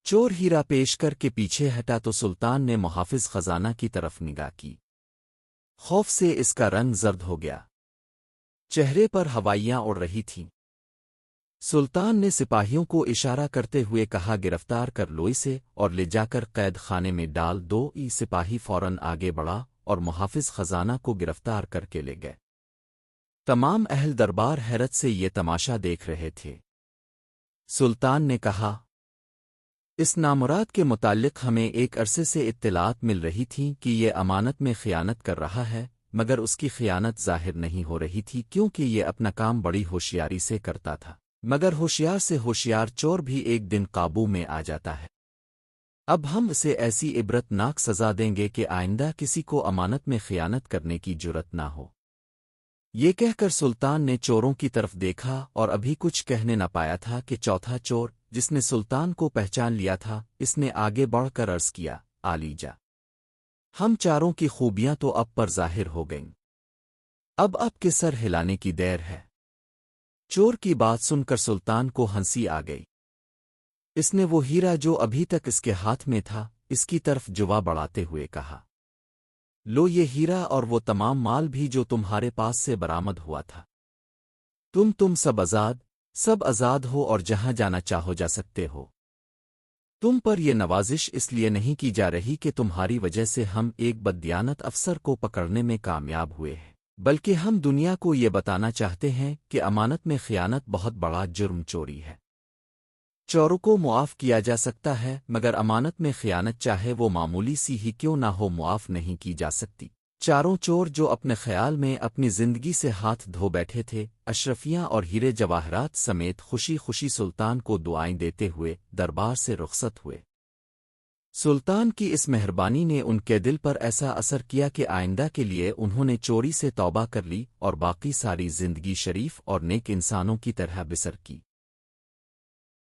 چور ہیرا پیش کر کے پیچھے ہٹا تو سلطان نے محافظ خزانہ کی طرف نگاہ کی۔ خوف سے اس کا رنگ زرد ہو گیا، چہرے پر ہوائیاں اڑ رہی تھیں۔ سلطان نے سپاہیوں کو اشارہ کرتے ہوئے کہا، گرفتار کر لو اسے اور لے جا کر قید خانے میں ڈال دو۔ سپاہی فوراً آگے بڑھا اور محافظ خزانہ کو گرفتار کر کے لے گئے۔ تمام اہل دربار حیرت سے یہ تماشا دیکھ رہے تھے۔ سلطان نے کہا، اس نامراد کے متعلق ہمیں ایک عرصے سے اطلاعات مل رہی تھیں کہ یہ امانت میں خیانت کر رہا ہے، مگر اس کی خیانت ظاہر نہیں ہو رہی تھی کیونکہ یہ اپنا کام بڑی ہوشیاری سے کرتا تھا، مگر ہوشیار سے ہوشیار چور بھی ایک دن قابو میں آ جاتا ہے۔ اب ہم اسے ایسی عبرت ناک سزا دیں گے کہ آئندہ کسی کو امانت میں خیانت کرنے کی جرت نہ ہو۔ یہ کہہ کر سلطان نے چوروں کی طرف دیکھا اور ابھی کچھ کہنے نہ پایا تھا کہ چوتھا چور، جس نے سلطان کو پہچان لیا تھا، اس نے آگے بڑھ کر عرض کیا، آلیجا، ہم چاروں کی خوبیاں تو اب پر ظاہر ہو گئیں، اب کے سر ہلانے کی دیر ہے۔ چور کی بات سن کر سلطان کو ہنسی آ گئی۔ اس نے وہ ہیرا جو ابھی تک اس کے ہاتھ میں تھا، اس کی طرف جوا بڑھاتے ہوئے کہا، لو یہ ہیرا اور وہ تمام مال بھی جو تمہارے پاس سے برآمد ہوا تھا۔ تم سب آزاد ہو اور جہاں جانا چاہو جا سکتے ہو۔ تم پر یہ نوازش اس لیے نہیں کی جا رہی کہ تمہاری وجہ سے ہم ایک بددیانت افسر کو پکڑنے میں کامیاب ہوئے ہیں، بلکہ ہم دنیا کو یہ بتانا چاہتے ہیں کہ امانت میں خیانت بہت بڑا جرم چوری ہے۔ چوروں کو معاف کیا جا سکتا ہے، مگر امانت میں خیانت چاہے وہ معمولی سی ہی کیوں نہ ہو معاف نہیں کی جا سکتی۔ چاروں چور جو اپنے خیال میں اپنی زندگی سے ہاتھ دھو بیٹھے تھے، اشرفیاں اور ہیرے جواہرات سمیت خوشی خوشی سلطان کو دعائیں دیتے ہوئے دربار سے رخصت ہوئے۔ سلطان کی اس مہربانی نے ان کے دل پر ایسا اثر کیا کہ آئندہ کے لیے انہوں نے چوری سے توبہ کر لی اور باقی ساری زندگی شریف اور نیک انسانوں کی طرح بسر کی۔